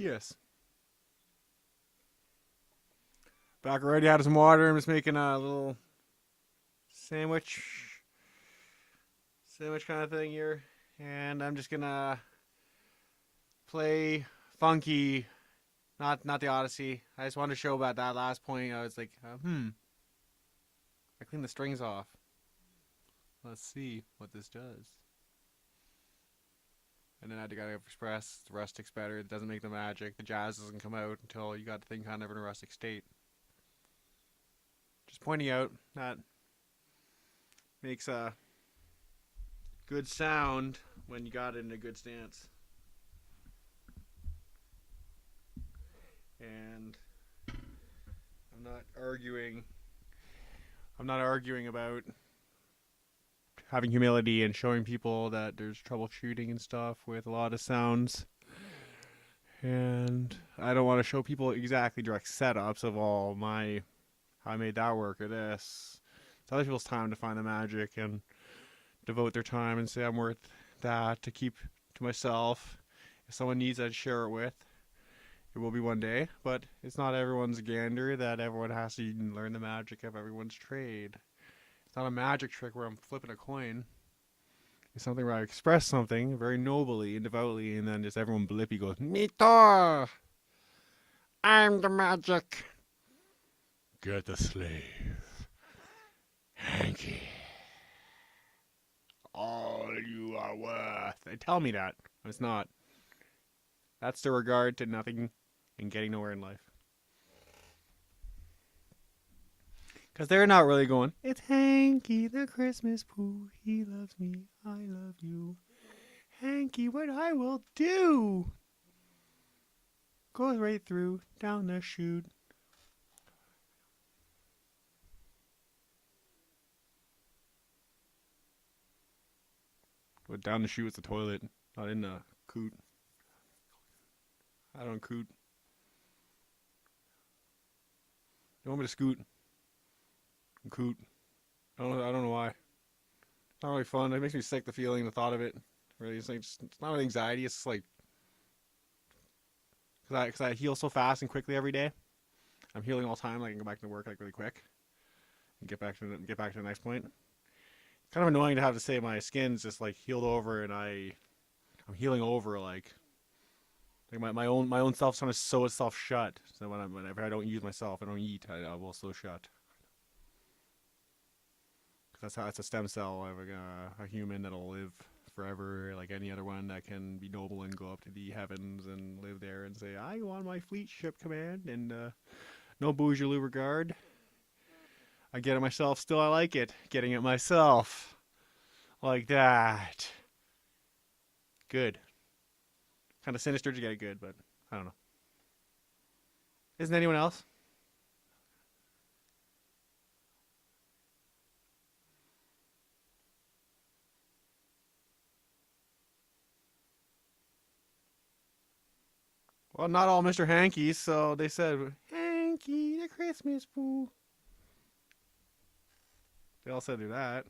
Yes. Back already out of some water. I'm just making a little sandwich kind of thing here. And I'm just gonna play funky, not the Odyssey. I just wanted to show about that last point. I was like, I cleaned the strings off. Let's see what this does. And then I had to go express. The rustic's better. It doesn't make the magic. The jazz doesn't come out until you got the thing kind of in a rustic state. Just pointing out that makes a good sound when you got it in a good stance. And I'm not arguing about having humility and showing people that there's troubleshooting and stuff with a lot of sounds. And I don't want to show people exactly direct setups of all my how I made that work or this. It's other people's time to find the magic and devote their time and say I'm worth that to keep to myself. If someone needs, I'd share it with. It will be one day, but it's not everyone's gander that everyone has to learn the magic of everyone's trade. It's not a magic trick where I'm flipping a coin. It's something where I express something very nobly and devoutly, and then just everyone blippy goes, Mito! I'm the magic! Get the slave. Hanky. All you are worth. They tell me that. It's not. That's the regard to nothing and getting nowhere in life. Because they're not really going, it's Hanky the Christmas Pooh. He loves me. I love you. Hanky, what I will do. Goes right through, down the chute. Well, down the chute is the toilet, not in the coot. I don't coot. You want me to scoot? Coot. I don't know why. It's not really fun. It makes me sick, the feeling, the thought of it. Really, it's not really anxiety. It's like because I heal so fast and quickly every day. I'm healing all the time. I can go back to work like really quick and get back to the next point. It's kind of annoying to have to say my skin's just like healed over and I'm healing over like my own self's trying to sew itself shut. So whenever I don't use myself, I don't eat. I will sew shut. That's a stem cell of a human that'll live forever, like any other one that can be noble and go up to the heavens and live there and say, I go on my fleet ship command and no bourgeois regard. I get it myself, still I like it. Getting it myself. Like that. Good. Kind of sinister to get it good, but I don't know. Isn't anyone else? Well, not all Mr. Hankies, so they said, Hanky the Christmas Pooh. They all said do that.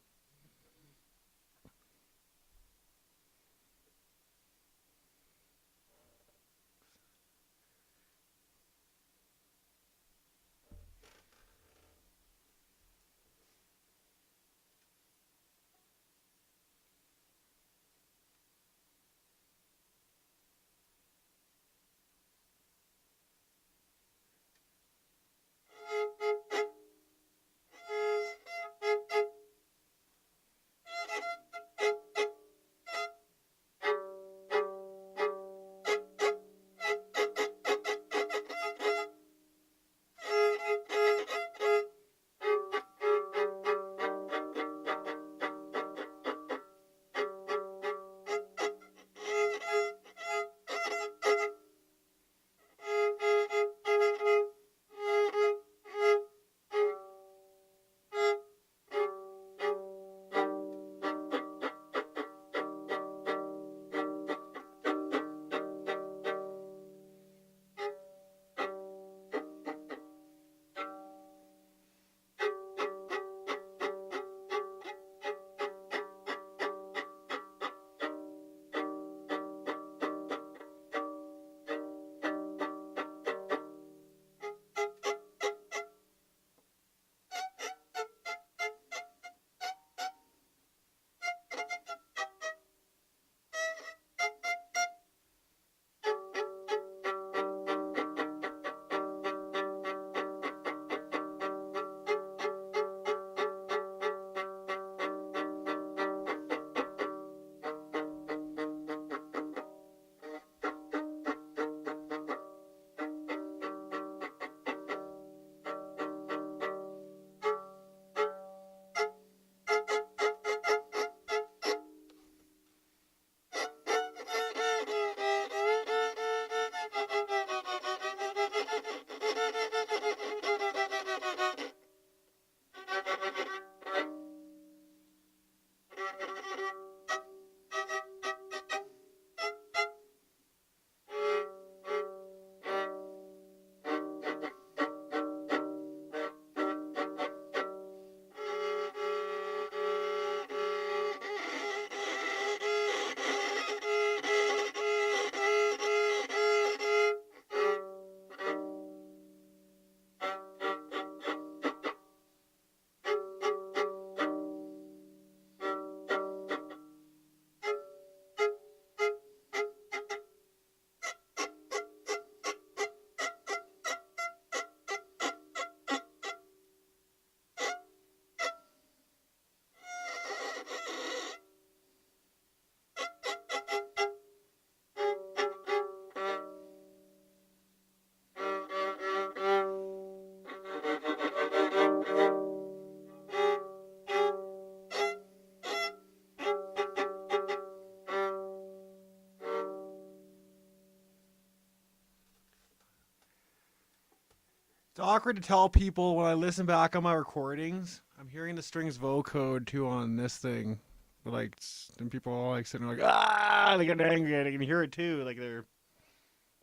awkward to tell people when I listen back on my recordings. I'm hearing the strings vocode too on this thing, but like, and people are all like sitting there like they get angry and they can hear it too. Like they're,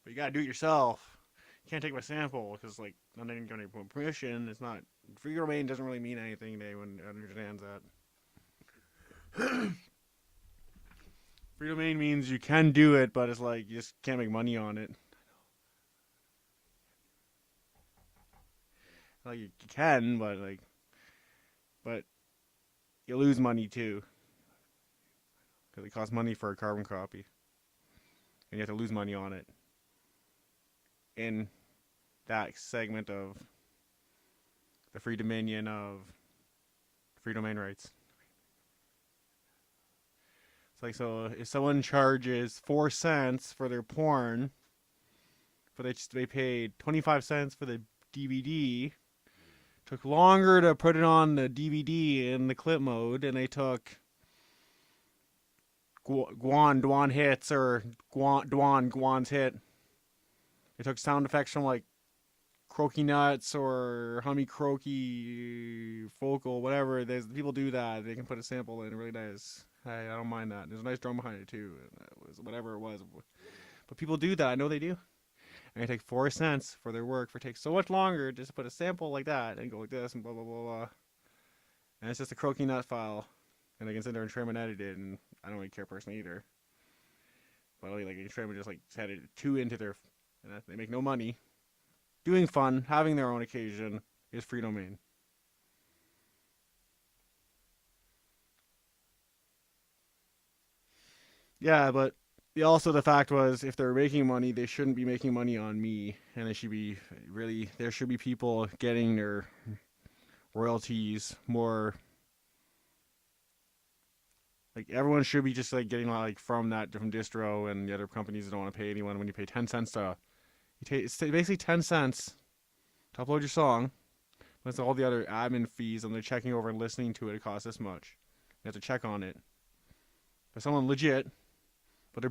but you gotta do it yourself. You can't take my sample because like not even giving permission. It's not free domain doesn't really mean anything to anyone who understands that. Free domain means you can do it, but it's like you just can't make money on it. Like you can, but you lose money too because it costs money for a carbon copy, and you have to lose money on it in that segment of the free dominion of free domain rights. It's like, so if someone charges 4 cents for their porn, they paid 25 cents for the DVD. Took longer to put it on the DVD in the clip mode, and they took Dwan hits or Dwan's hit. They took sound effects from like Croaky Nuts or Hummy Croaky Focal, whatever. People do that. They can put a sample in. It really nice. Hey, I don't mind that. There's a nice drum behind it too. It was whatever it was. But people do that. I know they do. And they take 4 cents for their work for takes so much longer just to put a sample like that and go like this and blah blah blah blah. And it's just a Croaky Nut file. And they can sit there and trim and edit it, and I don't really care personally either. But like you trim and just like set it too into their, and they make no money. Doing fun, having their own occasion is free domain. Yeah, but also the fact was, if they're making money, they shouldn't be making money on me, and they should be there should be people getting their royalties more. Like everyone should be just like getting like from distro and the other companies that don't want to pay anyone. When you pay 10 cents it's basically 10 cents to upload your song. Plus all the other admin fees, and they're checking over and listening to it. It costs this much. You have to check on it. But someone legit, but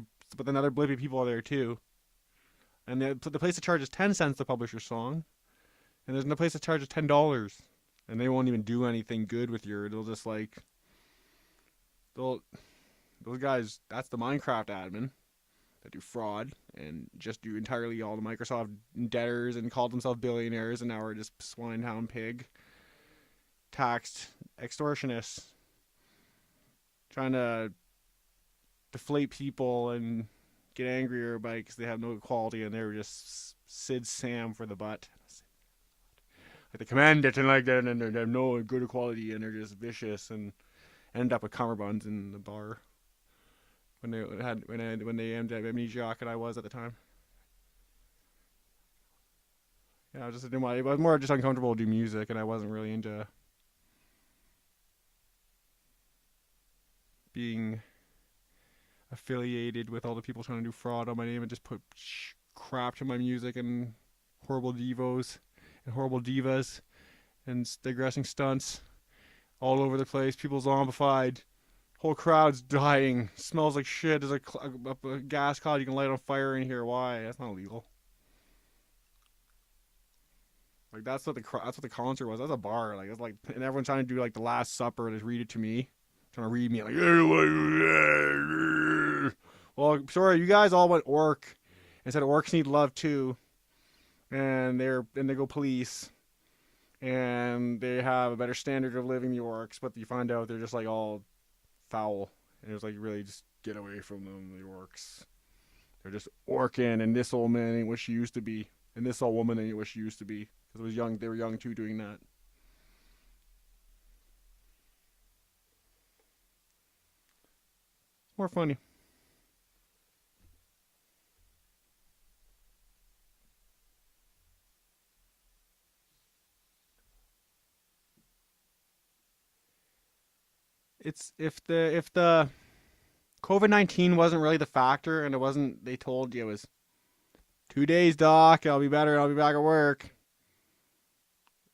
then other blippy people are there too. And the place that charges 10 cents to publish your song, and there's no place that charges $10, and they won't even do anything good with they'll just like. Those guys, that's the Minecraft admin that do fraud and just do entirely all the Microsoft debtors and call themselves billionaires, and now we're just swine-hound pig taxed extortionists trying to deflate people and get angrier because they have no equality, and they're just Sid Sam for the butt. Like they command it and like that, and they have no good equality, and they're just vicious and end up with cummerbunds in the bar when they aimed at Amnesiac, and I was at the time. Yeah, I was more just uncomfortable to do music, and I wasn't really into being affiliated with all the people trying to do fraud on my name and just put crap to my music and horrible divas and digressing stunts all over the place. People zombified. Whole crowd's dying. Smells like shit. There's a gas cloud you can light on fire in here. Why? That's not illegal. Like that's what the concert was. That's a bar. Like it's like, and everyone's trying to do like the Last Supper. Just read it to me. Trying to read me like. Well, sorry, you guys all went orc and said orcs need love too, and they go police. And they have a better standard of living, the orcs, but you find out they're just like all foul. And it was like, really just get away from them, the orcs. They're just orking, and this old man ain't what she used to be. And this old woman ain't what she used to be. Because it was young, they were young too doing that. More funny. It's if the COVID-19 wasn't really the factor, and it wasn't, they told you it was 2 days, doc, I'll be better, I'll be back at work.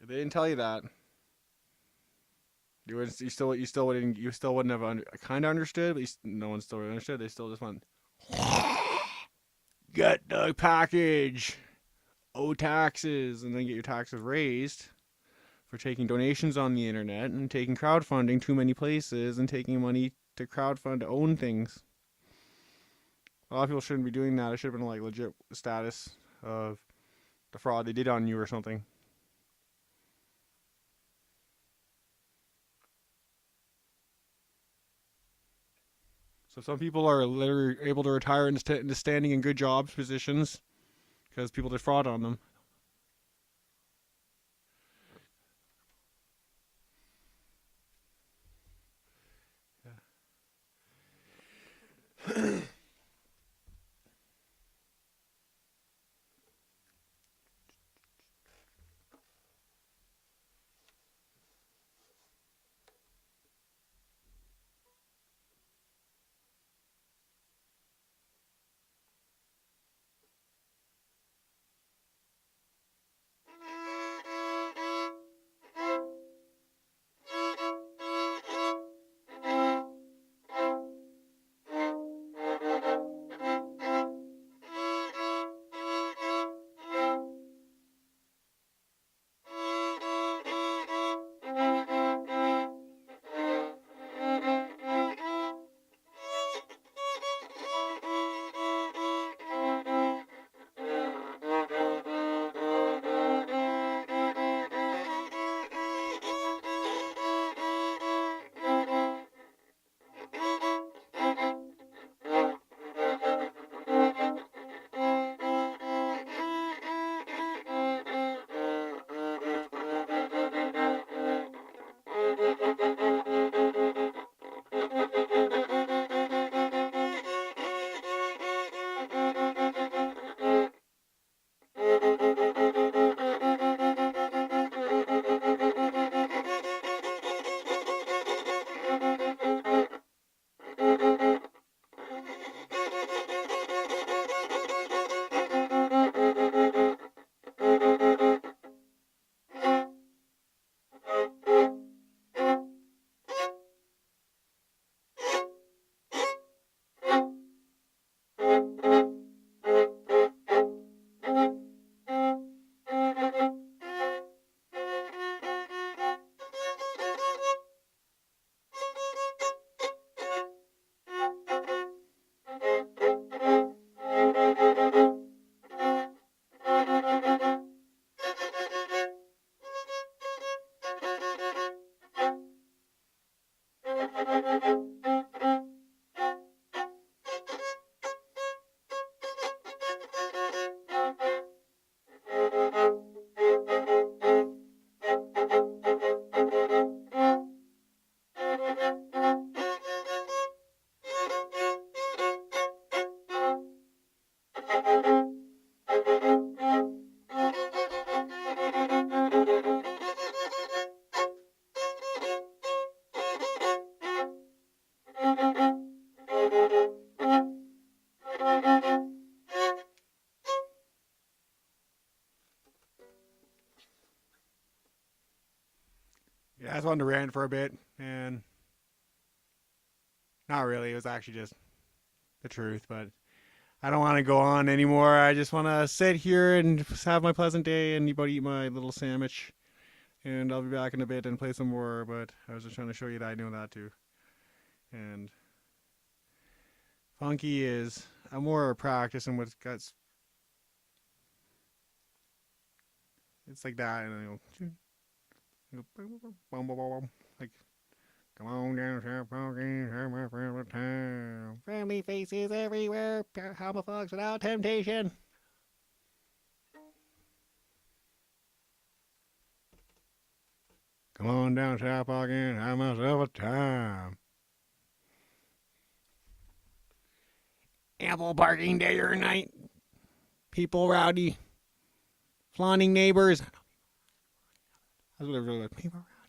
If they didn't tell you that, you still wouldn't have kind of understood, but no one still really understood. They still just went, get the package. owe taxes and then get your taxes raised for taking donations on the internet and taking crowdfunding too many places and taking money to crowdfund to own things. A lot of people shouldn't be doing that. It should have been like legit status of the fraud they did on you or something. So some people are literally able to retire into standing in good jobs positions because people did fraud on them. Yeah, I just wanted to rant for a bit, and not really. It was actually just the truth, but I don't want to go on anymore. I just want to sit here and have my pleasant day and eat my little sandwich. And I'll be back in a bit and play some more, but I was just trying to show you that I know that too. And funky is I'm more practicing with guts. It's like that, and I go like, come on down to funky, have my favorite time. Friendly faces everywhere, homophones without temptation. Come on down South Park and have myself a time. Ample parking day or night. People rowdy. Flaunting neighbors. That's what I really like. People rowdy.